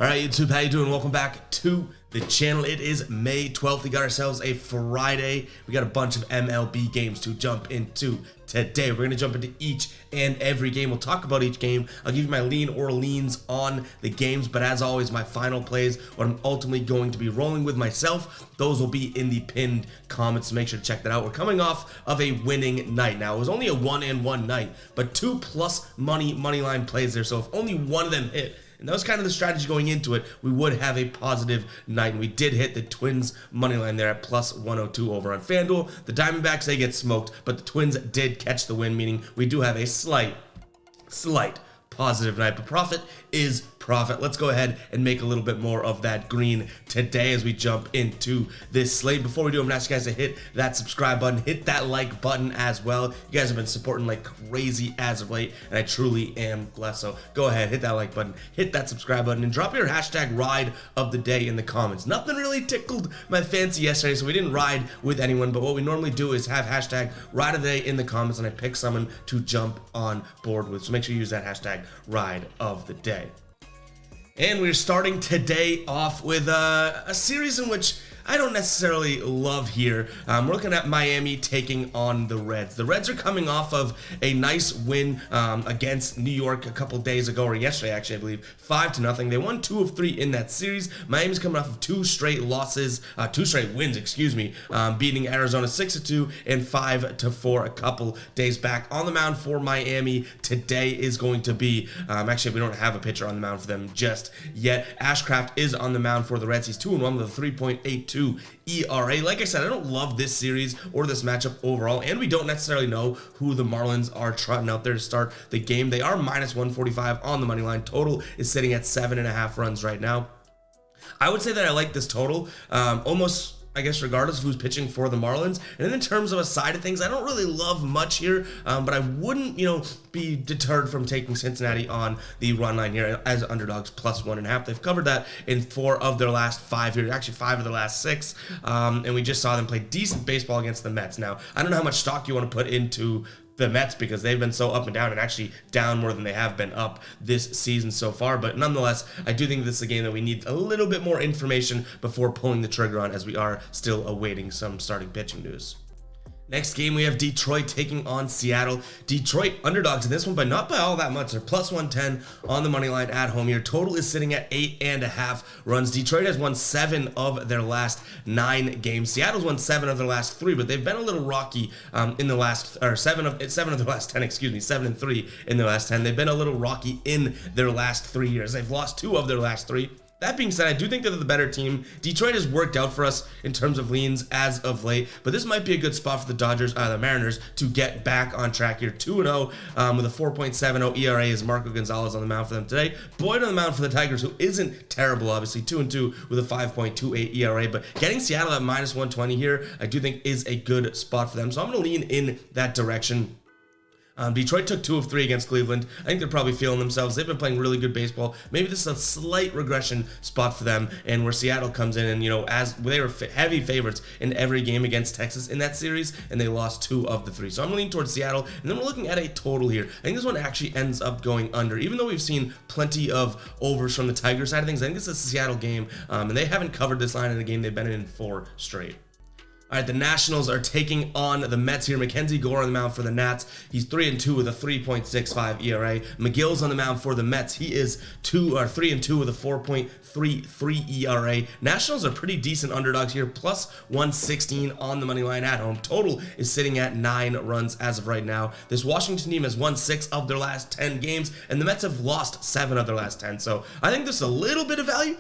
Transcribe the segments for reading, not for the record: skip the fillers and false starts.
All right, YouTube, how you doing? Welcome back to the channel. It is May 12th. We got ourselves a Friday. We got a bunch of MLB games to jump into today. We're going to jump into each and every game. We'll talk about each game. I'll give you my lean or leans on the games, but as always, my final plays, what I'm ultimately going to be rolling with myself, those will be in the pinned comments, so make sure to check that out. We're coming off of a winning night. Now, it was only a 1-1 night, but 2+ money line plays there, so if only one of them hit, and that was kind of the strategy going into it, we would have a positive night. And we did hit the Twins money line there at plus 102 over on FanDuel. The Diamondbacks, they get smoked, but the Twins did catch the win, meaning we do have a slight positive night, but profit is profit. Let's go ahead and make a little bit more of that green today as we jump into this slate. Before we do, I'm gonna ask you guys to hit that subscribe button, hit that like button as well. You guys have been supporting like crazy as of late, and I truly am blessed. So go ahead, hit that like button, hit that subscribe button, and drop your hashtag ride of the day in the comments. Nothing really tickled my fancy yesterday, so we didn't ride with anyone, but what we normally do is have hashtag ride of the day in the comments, and I pick someone to jump on board with. So make sure you use that hashtag ride of the day. And we're starting today off with a series in which I don't necessarily love here. We're looking at Miami taking on the Reds. The Reds are coming off of a nice win against New York a couple days ago, or yesterday actually, I believe, 5-0. They won 2 of 3 in that series. Miami's coming off of 2 straight wins, beating Arizona 6-2 and 5-4 a couple days back. On the mound for Miami today is going to be, actually we don't have a pitcher on the mound for them just yet. Ashcraft is on the mound for the Reds. He's 2-1 with a 3.82 ERA. Like I said, I don't love this series or this matchup overall, and we don't necessarily know who the Marlins are trotting out there to start the game. They are minus 145 on the money line. Total is sitting at 7.5 runs right now. I would say that I like this total almost, I guess, regardless of who's pitching for the Marlins. And in terms of a side of things, I don't really love much here, but I wouldn't, be deterred from taking Cincinnati on the run line here as underdogs plus 1.5. They've covered that in 4 of their last 5 years, actually 5 of their last 6, and we just saw them play decent baseball against the Mets. Now, I don't know how much stock you want to put into the Mets because they've been so up and down, and actually down more than they have been up this season so far. But nonetheless, I do think this is a game that we need a little bit more information before pulling the trigger on, as we are still awaiting some starting pitching news. Next game, we have Detroit taking on Seattle. Detroit underdogs in this one, but not by all that much. They're plus 110 on the money line at home here. Total is sitting at 8.5 runs. Detroit has won 7 of their last 9 games. Seattle's won 7 of their last 3, but they've been a little rocky in the last, or 7 of their last 10, 7-3 in their last 10. They've been a little rocky in their last 3 years. They've lost 2 of their last 3. That being said, I do think that they're the better team. Detroit has worked out for us in terms of leans as of late, but this might be a good spot for the Mariners to get back on track here. 2-0 with a 4.70 ERA is Marco Gonzalez on the mound for them today. Boyd on the mound for the Tigers, who isn't terrible, obviously, 2-2 with a 5.28 ERA, but getting Seattle at minus 120 here, I do think is a good spot for them. So I'm going to lean in that direction. Detroit took 2 of 3 against Cleveland. I think they're probably feeling themselves. They've been playing really good baseball. Maybe this is a slight regression spot for them, and where Seattle comes in and, as they were heavy favorites in every game against Texas in that series, and they lost 2 of the 3. So I'm leaning towards Seattle, and then we're looking at a total here. I think this one actually ends up going under, even though we've seen plenty of overs from the Tigers side of things. I think this is a Seattle game, and they haven't covered this line in a game they've been in 4 straight. All right, the Nationals are taking on the Mets here. Mackenzie Gore on the mound for the Nats. He's 3-2 with a 3.65 ERA. McGill's on the mound for the Mets. He is 3-2 with a 4.33 ERA. Nationals are pretty decent underdogs here, plus 116 on the money line at home. Total is sitting at 9 runs as of right now. This Washington team has won 6 of their last 10 games, and the Mets have lost 7 of their last 10. So I think there's a little bit of value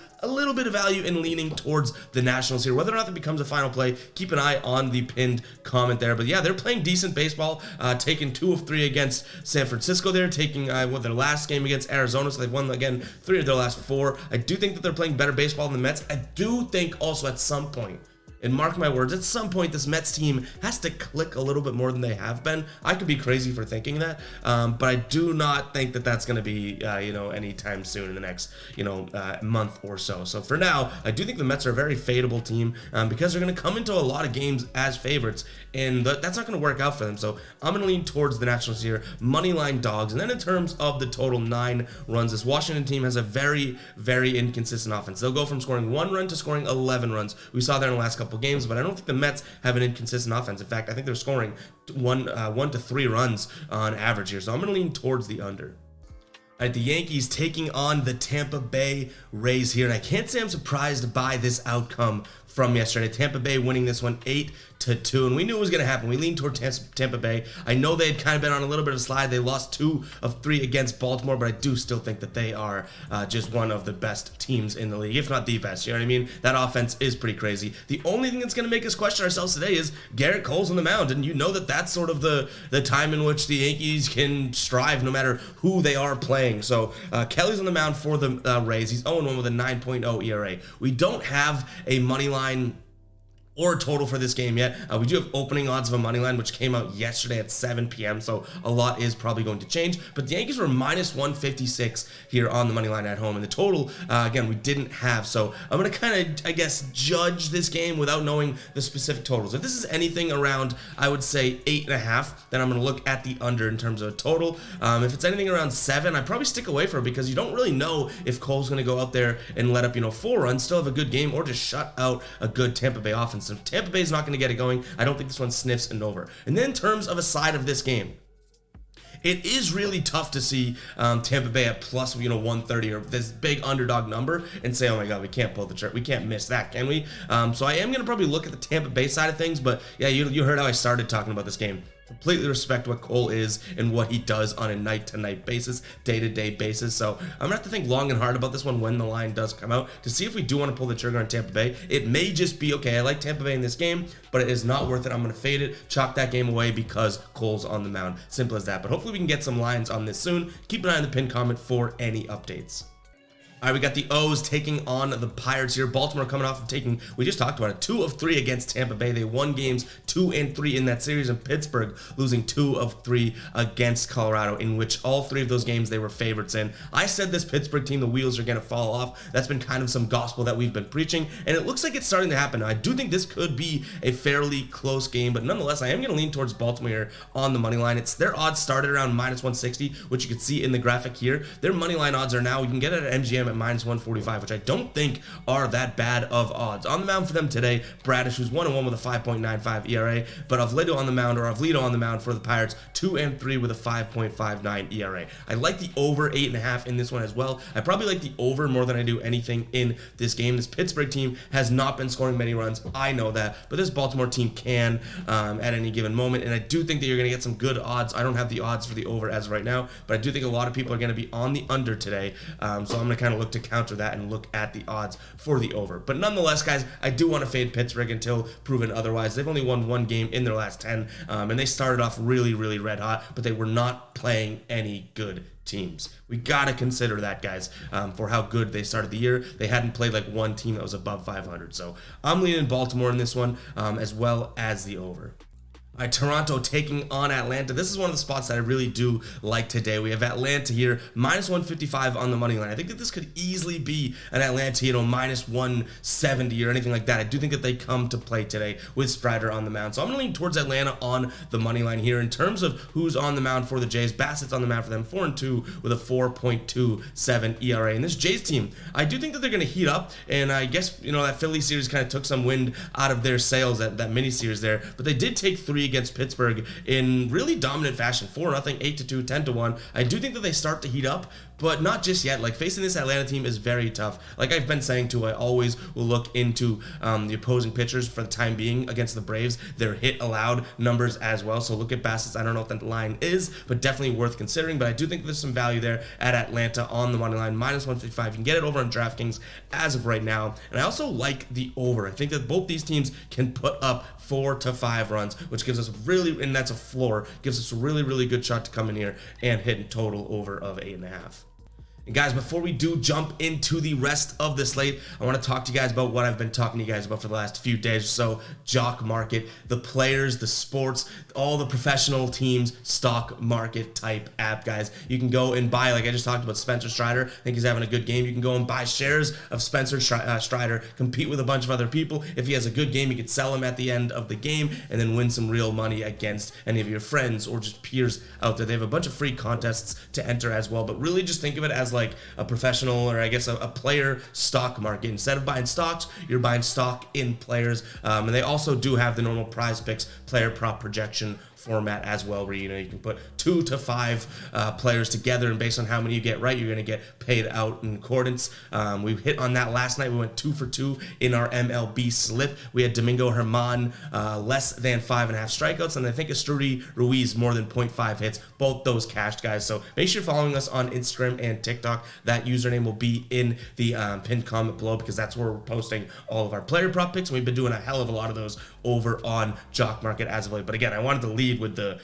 in leaning towards the Nationals here. Whether or not that becomes a final play, keep an eye on the pinned comment there. But yeah, they're playing decent baseball, taking 2 of 3 against San Francisco. They're taking their last game against Arizona, so they've won again 3 of their last 4. I do think that they're playing better baseball than the Mets. I do think also at some point, And mark my words, at some point this Mets team has to click a little bit more than they have been. I could be crazy for thinking that, but I do not think that that's going to be, anytime soon in the next, month or so. So for now, I do think the Mets are a very fadeable team because they're going to come into a lot of games as favorites, and that's not going to work out for them. So I'm going to lean towards the Nationals here, money line dogs. And then in terms of the total 9 runs, this Washington team has a very, very inconsistent offense. They'll go from scoring 1 run to scoring 11 runs. We saw that in the last couple games, but I don't think the Mets have an inconsistent offense. In fact, I think they're scoring 1 to 3 runs on average here. So I'm going to lean towards the under. All right, the Yankees taking on the Tampa Bay Rays here, and I can't say I'm surprised by this outcome from yesterday. Tampa Bay winning this one 8-2, and we knew it was going to happen. We leaned toward Tampa Bay. I know they had kind of been on a little bit of a slide. They lost 2 of 3 against Baltimore, but I do still think that they are just one of the best teams in the league, if not the best. You know what I mean? That offense is pretty crazy. The only thing that's going to make us question ourselves today is Garrett Cole's on the mound, and you know that that's sort of the time in which the Yankees can strive no matter who they are playing. So Kelly's on the mound for the Rays. He's 0-1 with a 9.0 ERA. We don't have a money line or a total for this game yet. We do have opening odds of a money line, which came out yesterday at 7 p.m., so a lot is probably going to change. But the Yankees were minus 156 here on the money line at home, and the total, again, we didn't have. So I'm going to kind of, I guess, judge this game without knowing the specific totals. If this is anything around, I would say 8.5, then I'm going to look at the under in terms of a total. If it's anything around 7, I'd probably stick away from it because you don't really know if Cole's going to go out there and let up, 4 runs, still have a good game, or just shut out a good Tampa Bay offense. So if Tampa Bay is not going to get it going, I don't think this one sniffs an over. And then in terms of a side of this game, it is really tough to see Tampa Bay at plus 130 or this big underdog number and say, oh my god, we can't pull the trigger, we can't miss that, can we? So I am going to probably look at the Tampa Bay side of things, but yeah, you heard how I started talking about this game. Completely respect what Cole is and what he does on a night-to-night basis, day-to-day basis. So I'm gonna have to think long and hard about this one when the line does come out to see if we do want to pull the trigger on Tampa Bay. It may just be, okay, I like Tampa Bay in this game, but it is not worth it. I'm gonna fade it, chalk that game away because Cole's on the mound. Simple as that. But hopefully we can get some lines on this soon. Keep an eye on the pinned comment for any updates. All right, we got the O's taking on the Pirates here. Baltimore coming off of taking, we just talked about it, 2 of 3 against Tampa Bay. They won games 2 and 3 in that series, and Pittsburgh losing 2 of 3 against Colorado, in which all 3 of those games they were favorites in. I said this Pittsburgh team, the wheels are going to fall off. That's been kind of some gospel that we've been preaching, and it looks like it's starting to happen. Now, I do think this could be a fairly close game, but nonetheless, I am going to lean towards Baltimore here on the money line. It's their odds started around minus 160, which you can see in the graphic here. Their money line odds are now, you can get it at MGM at minus 145, which I don't think are that bad of odds. On the mound for them today, Bradish, who's 1-1 with a 5.95 ERA, but Avledo on the mound for the Pirates, 2 and 3 with a 5.59 ERA. I like the over 8.5 in this one as well. I probably like the over more than I do anything in this game. This Pittsburgh team has not been scoring many runs. I know that, but this Baltimore team can at any given moment, and I do think that you're going to get some good odds. I don't have the odds for the over as of right now, but I do think a lot of people are going to be on the under today, so I'm going to kind of look to counter that and look at the odds for the over. But nonetheless, guys, I do want to fade Pittsburgh until proven otherwise. They've only won 1 game in their last 10, and they started off really, really red hot, but they were not playing any good teams. We got to consider that, guys, for how good they started the year. They hadn't played like one team that was above 500. So I'm leaning Baltimore in this one, as well as the over. All right, Toronto taking on Atlanta. This is one of the spots that I really do like today. We have Atlanta here, minus 155 on the money line. I think that this could easily be an Atlanta, minus 170 or anything like that. I do think that they come to play today with Strider on the mound. So I'm going to lean towards Atlanta on the money line here. In terms of who's on the mound for the Jays, Bassett's on the mound for them, 4-2 with a 4.27 ERA. And this Jays team, I do think that they're going to heat up. And I guess, that Philly series kind of took some wind out of their sails, that mini series there. But they did take 3 against Pittsburgh in really dominant fashion, 4-0, 8-2, 10-1. I do think that they start to heat up, but not just yet. Like, facing this Atlanta team is very tough. Like I've been saying too, I always will look into the opposing pitchers for the time being against the Braves, their hit allowed numbers as well. So look at Bassett's. I don't know what that line is, but definitely worth considering. But I do think there's some value there at Atlanta on the money line, minus 155. You can get it over on DraftKings as of right now. And I also like the over. I think that both these teams can put up 4 to 5 runs, which gives us really, and that's a floor, gives us a really, really good shot to come in here and hit a total over of 8.5. And guys, before we do jump into the rest of the slate, I want to talk to you guys about what I've been talking to you guys about for the last few days or so. Jock market, the players, the sports, all the professional teams, stock market type app, guys. You can go and buy, like I just talked about Spencer Strider. I think he's having a good game. You can go and buy shares of Spencer Strider, compete with a bunch of other people. If he has a good game, you can sell him at the end of the game and then win some real money against any of your friends or just peers out there. They have a bunch of free contests to enter as well, but really just think of it as like a professional, or I guess a player stock market. Instead of buying stocks, you're buying stock in players. And they also do have the normal Prize Picks player prop projection format as well, where you can put 2 to 5 players together, and based on how many you get right, you're going to get paid out in accordance. We hit on that last night. We went 2 for 2 in our MLB slip. We had Domingo Germán less than 5.5 strikeouts, and I think Esteury Ruiz more than 0.5 hits. Both those cashed, guys. So make sure you're following us on Instagram and TikTok. That username will be in the pinned comment below, because that's where we're posting all of our player prop picks. And we've been doing a hell of a lot of those over on Jock Market as of late. But again, I wanted to lead with the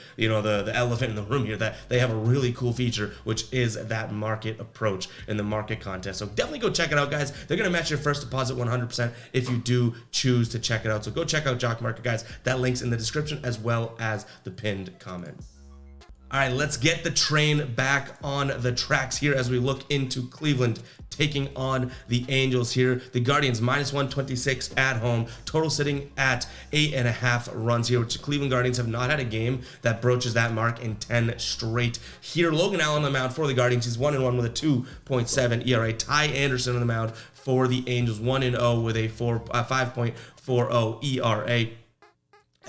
elephant in the room here, that they have a really cool feature, which is that market approach in the market contest. So definitely go check it out, guys. They're going to match your first deposit 100% if you do choose to check it out. So go check out Jock Market, guys. That link's in the description as well as the pinned comment. All right, let's get the train back on the tracks here as we look into Cleveland taking on the Angels here. The Guardians -126 at home, total sitting at 8.5 runs here, which the Cleveland Guardians have not had a game that broaches that mark in 10 straight here. Logan Allen on the mound for the Guardians. He's 1-1 with a 2.7 ERA. Ty Anderson on the mound for the Angels, 1-0 with a 5.40 ERA.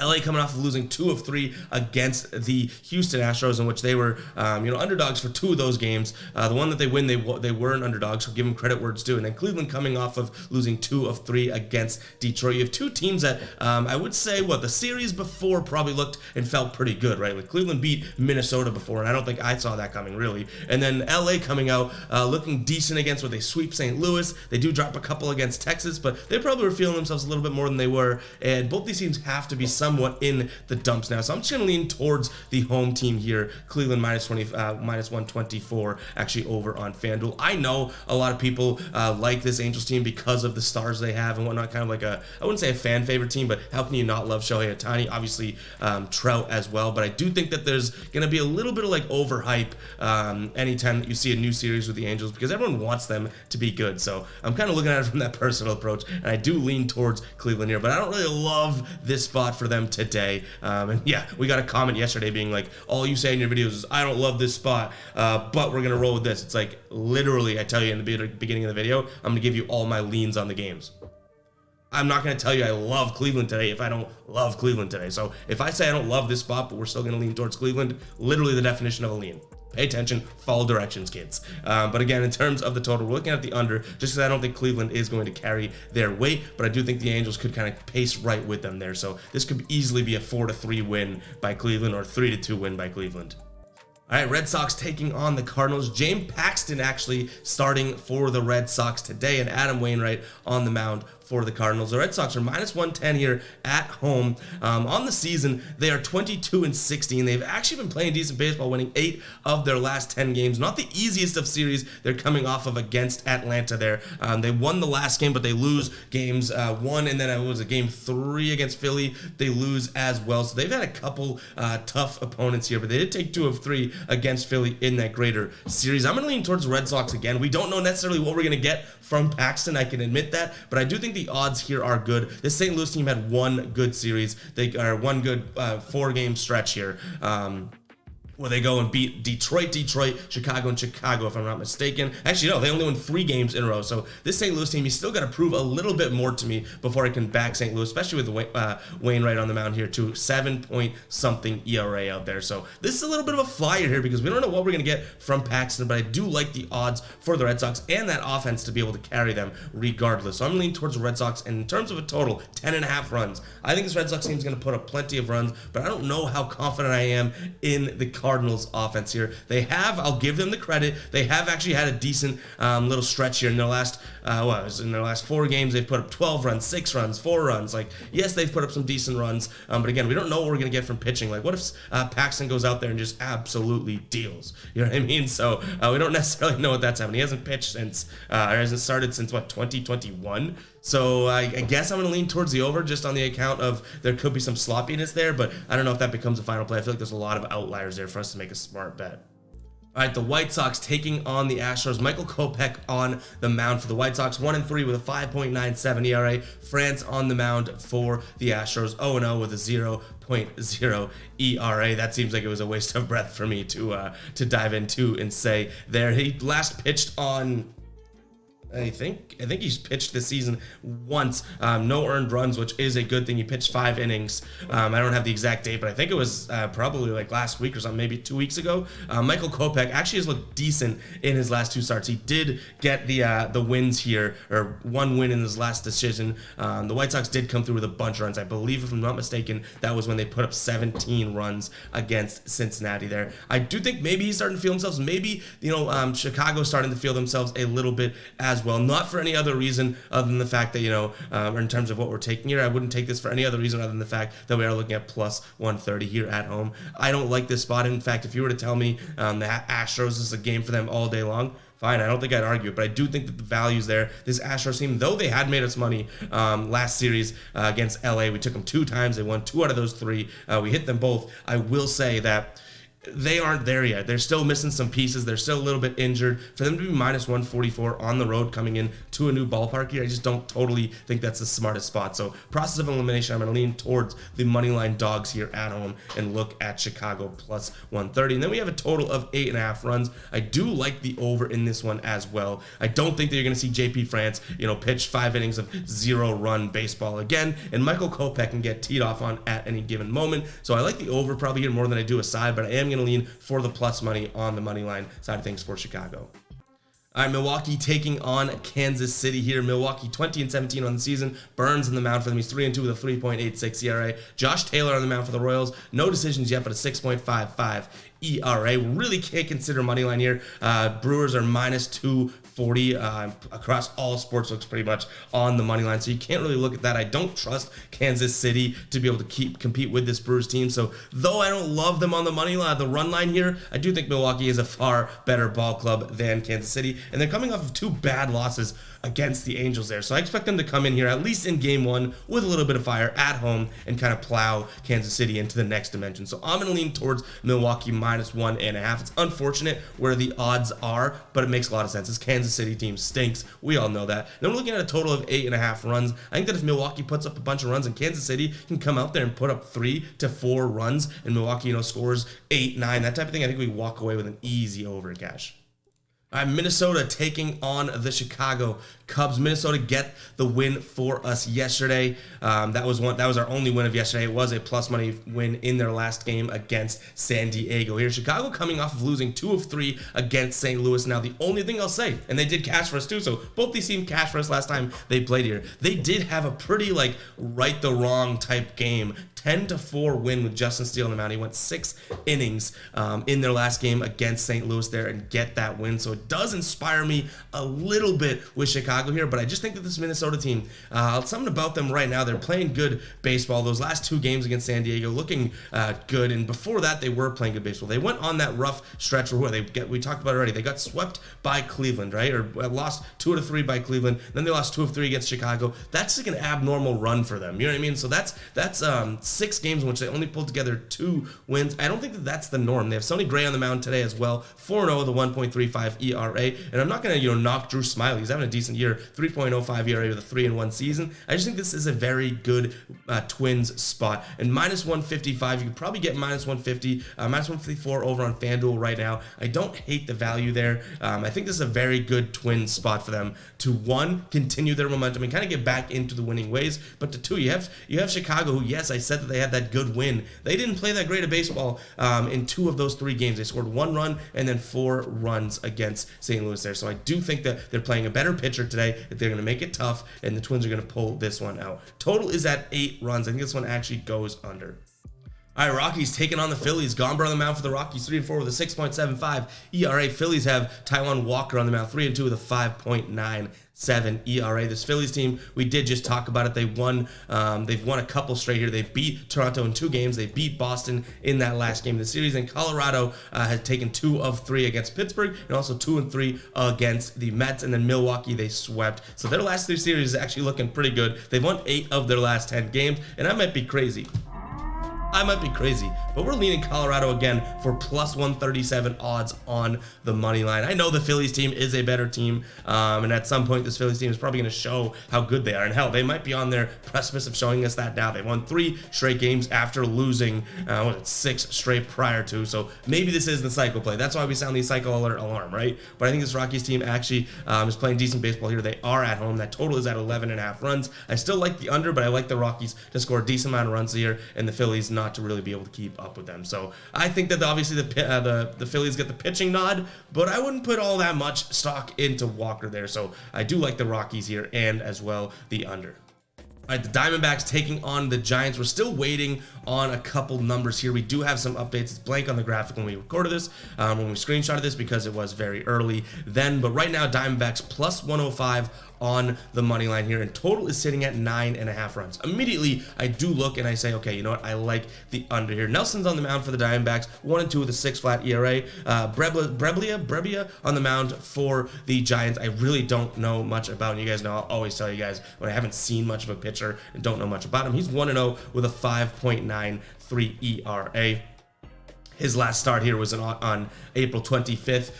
LA coming off of losing 2 of 3 against the Houston Astros, in which they were, underdogs for 2 of those games. The one that they win, they weren't underdogs, so give them credit where it's due. And then Cleveland coming off of losing 2 of 3 against Detroit. You have 2 teams that I would say, the series before probably looked and felt pretty good, right? Like Cleveland beat Minnesota before, and I don't think I saw that coming, really. And then LA coming out looking decent against where they sweep St. Louis. They do drop a couple against Texas, but they probably were feeling themselves a little bit more than they were. And both these teams have to be somewhat in the dumps now. So I'm just going to lean towards the home team here. Cleveland -124 actually over on FanDuel. I know a lot of people like this Angels team because of the stars they have and whatnot, kind of like I wouldn't say a fan favorite team, but how can you not love Shohei Ohtani? Obviously Trout as well, but I do think that there's going to be a little bit of like overhype anytime that you see a new series with the Angels, because everyone wants them to be good. So I'm kind of looking at it from that personal approach, and I do lean towards Cleveland here, but I don't really love this spot for them today. And yeah, we got a comment yesterday being like, all you say in your videos is, I don't love this spot, but we're going to roll with this. It's like, literally, I tell you in the beginning of the video, I'm going to give you all my leans on the games. I'm not going to tell you I love Cleveland today if I don't love Cleveland today. So if I say I don't love this spot, but we're still going to lean towards Cleveland, literally the definition of a lean. Pay attention, follow directions, kids. But again, in terms of the total, we're looking at the under, just because I don't think Cleveland is going to carry their weight, but I do think the Angels could kind of pace right with them there. So this could easily be a 4-3 win by Cleveland or 3-2 win by Cleveland. All right, Red Sox taking on the Cardinals. James Paxton actually starting for the Red Sox today, and Adam Wainwright on the mound for the Cardinals. The Red Sox are -110 here at home. On the season, they are 22-16. They've actually been playing decent baseball, winning 8 of their last 10 games. Not the easiest of series they're coming off of against Atlanta there. They won the last game, but they lose games 1, and then it was a game 3 against Philly. They lose as well. So they've had a couple tough opponents here, but they did take 2 of 3 against Philly in that greater series. I'm going to lean towards the Red Sox again. We don't know necessarily what we're going to get from Paxton, I can admit that, but I do think the odds here are good. This St. Louis team had one good series. They are one good 4-game stretch here. Where they go and beat Detroit, Chicago, and Chicago, if I'm not mistaken. Actually, no, they only won 3 games in a row. So this St. Louis team, you still got to prove a little bit more to me before I can back St. Louis, especially with Wainwright on the mound here too. 7-point-something ERA out there. So this is a little bit of a flyer here because we don't know what we're going to get from Paxton, but I do like the odds for the Red Sox and that offense to be able to carry them regardless. So I'm leaning towards the Red Sox, and in terms of a total, 10.5 runs. I think this Red Sox team is going to put up plenty of runs, but I don't know how confident I am in the Cardinals offense here. They have, I'll give them the credit, they have actually had a decent little stretch here in their last, in their last 4 games. They've put up 12 runs, 6 runs, 4 runs. Like, yes, they've put up some decent runs, but again, we don't know what we're going to get from pitching. Like, what if Paxton goes out there and just absolutely deals? You know what I mean? So we don't necessarily know what that's happening. He hasn't pitched since, or hasn't started since, what, 2021? So I guess I'm going to lean towards the over just on the account of there could be some sloppiness there, but I don't know if that becomes a final play. I feel like there's a lot of outliers there for us to make a smart bet. All right, the White Sox taking on the Astros. Michael Kopech on the mound for the White Sox, 1-3 with a 5.97 ERA. France on the mound for the Astros, 0-0 with a 0.0 ERA. That seems like it was a waste of breath for me to dive into and say there. He last pitched on, I think he's pitched this season once, no earned runs, which is a good thing. He pitched 5 innings. I don't have the exact date, but I think it was probably like last week or something, maybe 2 weeks ago. Michael Kopech actually has looked decent in his last 2 starts. He did get the wins here, or 1 win in his last decision. The White Sox did come through with a bunch of runs. I believe, if I'm not mistaken, that was when they put up 17 runs against Cincinnati there. I do think maybe he's starting to feel himself. Maybe, Chicago's starting to feel themselves a little bit as well. Not for any other reason other than the fact that, or in terms of what we're taking here, I wouldn't take this for any other reason other than the fact that we are looking at plus 130 here at home. I don't like this spot. In fact, if you were to tell me the Astros is a game for them all day long, fine, I don't think I'd argue it, but I do think that the value's there. This Astros team, though they had made us money last series against LA, we took them 2 times. They won 2 out of those 3. We hit them both. I will say that they aren't there yet. They're still missing some pieces. They're still a little bit injured. For them to be minus 144 on the road coming in to a new ballpark here, I just don't totally think that's the smartest spot. So process of elimination, I'm going to lean towards the moneyline dogs here at home and look at Chicago plus 130. And then we have a total of 8.5 runs. I do like the over in this one as well. I don't think that you're going to see JP France, pitch 5 innings of 0-run baseball again. And Michael Kopech can get teed off on at any given moment. So I like the over probably here more than I do a side, but I am going to lean for the plus money on the money line side of things for Chicago. All right, Milwaukee taking on Kansas City here. Milwaukee 20-17 on the season. Burns on the mound for them. He's 3-2 with a 3.86 ERA. Josh Taylor on the mound for the Royals. No decisions yet, but a 6.55 ERA. Really can't consider money line here. Brewers are minus 240 across all sportsbooks pretty much on the money line, so you can't really look at that. I don't trust Kansas City to be able to compete with this Brewers team, so though I don't love them on the money line, the run line here, I do think Milwaukee is a far better ball club than Kansas City, and they're coming off of 2 bad losses against the Angels there, so I expect them to come in here at least in game 1 with a little bit of fire at home and kind of plow Kansas City into the next dimension. So I'm going to lean towards Milwaukee minus 1.5. It's unfortunate where the odds are, but it makes a lot of sense. This Kansas City team stinks. We all know that. Then we're looking at a total of 8.5 runs. I think that if Milwaukee puts up a bunch of runs and Kansas City can come out there and put up 3 to 4 runs and Milwaukee, scores 8, 9, that type of thing, I think we walk away with an easy over cash. All right, Minnesota taking on the Chicago Cubs. Minnesota get the win for us yesterday. That was our only win of yesterday. It was a plus money win in their last game against San Diego. Here, Chicago coming off of losing 2 of 3 against St. Louis. Now, the only thing I'll say, and they did cash for us too, so both these teams cashed for us last time they played here. They did have a pretty right the wrong type game. 10-4 win with Justin Steele on the mound. He went 6 innings in their last game against St. Louis there and get that win. So it does inspire me a little bit with Chicago here, but I just think that this Minnesota team, something about them right now, they're playing good baseball. Those last 2 games against San Diego looking good, and before that they were playing good baseball. They went on that rough stretch where we talked about it already. They got swept by Cleveland, right? Or lost 2 out of 3 by Cleveland. Then they lost 2 of 3 against Chicago. That's like an abnormal run for them. You know what I mean? So that's 6 games in which they only pulled together 2 wins. I don't think that that's the norm. They have Sonny Gray on the mound today as well, 4-0 with a 1.35 ERA, and I'm not going to knock Drew Smyly. He's having a decent year, 3.05 ERA with a 3-1 season. I just think this is a very good Twins spot, and minus 155, you could probably get minus 150, minus 154 over on FanDuel right now. I don't hate the value there. I think this is a very good Twins spot for them to, 1, continue their momentum and kind of get back into the winning ways, but to 2, you have Chicago, who, yes, I said that they had that good win. They didn't play that great of baseball in 2 of those 3 games. They scored 1 run and then 4 runs against St. Louis there. So I do think that they're playing a better pitcher today, that they're going to make it tough, and the Twins are going to pull this one out. Total is at 8 runs. I think this one actually goes under. All right, Rockies taking on the Phillies. Gomber on the mound for the Rockies, 3-4 with a 6.75 ERA. Phillies have Taijuan Walker on the mound, 3-2 with a 5.97 ERA. This Phillies team, we did just talk about it. They won. They've won a couple straight here. They beat Toronto in 2 games. They beat Boston in that last game of the series. And Colorado has taken 2 of 3 against Pittsburgh, and also 2 and 3 against the Mets. And then Milwaukee, they swept. So their last 3 series is actually looking pretty good. They've won 8 of their last 10 games, and I might be crazy. But we're leaning Colorado again for plus 137 odds on the money line. I know the Phillies team is a better team, and at some point this Phillies team is probably going to show how good they are. And hell, they might be on their precipice of showing us that now. They won 3 straight games after losing 6 straight prior to. So maybe this is the cycle play. That's why we sound the cycle alert alarm, right? But I think this Rockies team actually is playing decent baseball here. They are at home. That total is at 11.5 runs. I still like the under, but I like the Rockies to score a decent amount of runs here, and the Phillies not to really be able to keep up with them. So I think that obviously the Phillies get the pitching nod, but I wouldn't put all that much stock into Walker there. So I do like the Rockies here, and as well the under. All right, the Diamondbacks taking on the Giants. We're still waiting on a couple numbers here. We do have some updates. It's blank on the graphic when we recorded this, when we screenshotted this, because it was very early then. But right now, Diamondbacks plus 105 on the money line here, and total is sitting at 9.5 runs. Immediately, I do look and I say, okay, you know what? I like the under here. Nelson's on the mound for the Diamondbacks, 1-2 with a 6 flat ERA. Brebbia on the mound for the Giants. I really don't know much about him. You guys know I'll always tell you guys when I haven't seen much of a pitcher and don't know much about him. He's 1-0 with a 5.93 ERA. His last start here was on April 25th.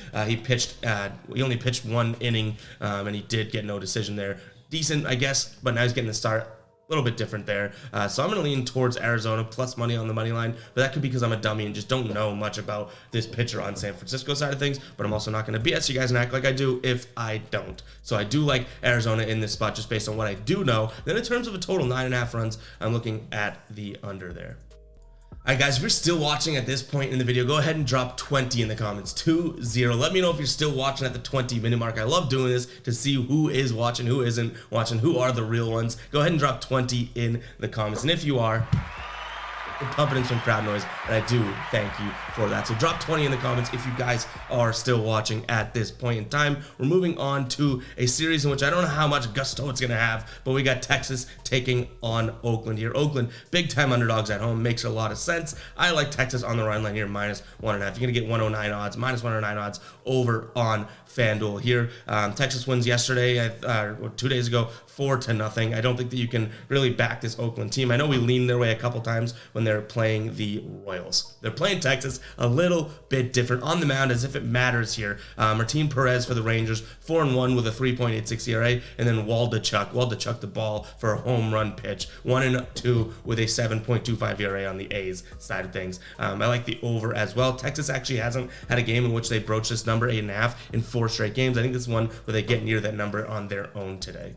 He only pitched 1 inning, and he did get no decision there. Decent, I guess, but now he's getting the start. A little bit different there. So I'm going to lean towards Arizona plus money on the money line, but that could be because I'm a dummy and just don't know much about this pitcher on San Francisco side of things, but I'm also not going to BS you guys and act like I do if I don't. So I do like Arizona in this spot just based on what I do know. Then in terms of a total 9.5 runs, I'm looking at the under there. All right, guys, if you're still watching at this point in the video, go ahead and drop 20 in the comments, 20. Let me know if you're still watching at the 20-minute mark. I love doing this to see who is watching, who isn't watching, who are the real ones. Go ahead and drop 20 in the comments. And if you are, we're pumping in some crowd noise, and I do thank you for that. So drop 20 in the comments if you guys are still watching at this point in time. We're moving on to a series in which I don't know how much gusto it's going to have, but we got Texas taking on Oakland here. Oakland, big-time underdogs at home, makes a lot of sense. I like Texas on the run line here, minus 1.5. You're going to get 109 odds, minus 109 odds over on FanDuel here. Texas wins yesterday, or 2 days ago, 4-0. I don't think that you can really back this Oakland team. I know we leaned their way a couple times when they're playing the Royals. They're playing Texas a little bit different on the mound, as if it matters here. Martin Perez for the Rangers, 4-1 with a 3.86 ERA, and then Waldichuk the ball for a home run pitch, 1-2 with a 7.25 ERA on the A's side of things. I like the over as well. Texas actually hasn't had a game in which they broached this number, 8.5, in 4 straight games. I think this is one where they get near that number on their own today.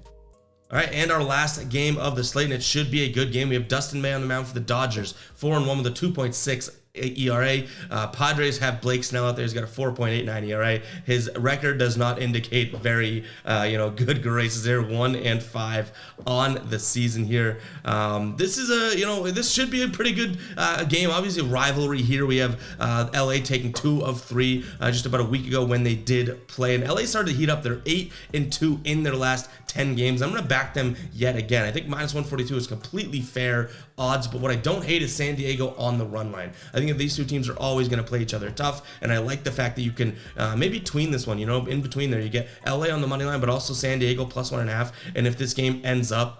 All right, and our last game of the slate, and it should be a good game. We have Dustin May on the mound for the Dodgers, 4-1 with a 2.6 ERA. Padres have Blake Snell out there. He's got a 4.89 ERA. His record does not indicate very, good graces there. 1-5 on the season here. This is this should be a pretty good game. Obviously, rivalry here. We have LA taking 2 of 3 just about a week ago when they did play, and LA started to heat up. They're 8-2 in their last 10 games. I'm going to back them yet again. I think minus 142 is completely fair odds, but what I don't hate is San Diego on the run line. I think that these two teams are always going to play each other tough, and I like the fact that you can maybe tween this one, in between there. You get LA on the money line, but also San Diego plus 1.5, and if this game ends up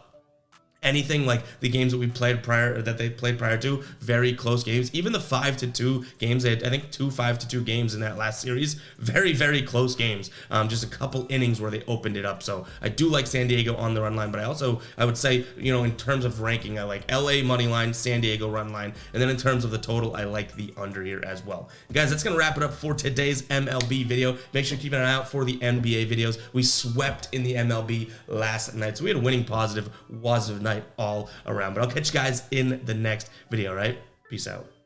anything like the games that we played prior, or that they played prior to, very close games. Even the 5-2 games, I think 2 5-2 games in that last series, very, very close games. Just a couple innings where they opened it up. So I do like San Diego on the run line, but I would say, in terms of ranking, I like LA money line, San Diego run line, and then in terms of the total, I like the under here as well. Guys, that's gonna wrap it up for today's MLB video. Make sure to keep an eye out for the NBA videos. We swept in the MLB last night, so we had a winning positive night all around. But I'll catch you guys in the next video, all right? Peace out.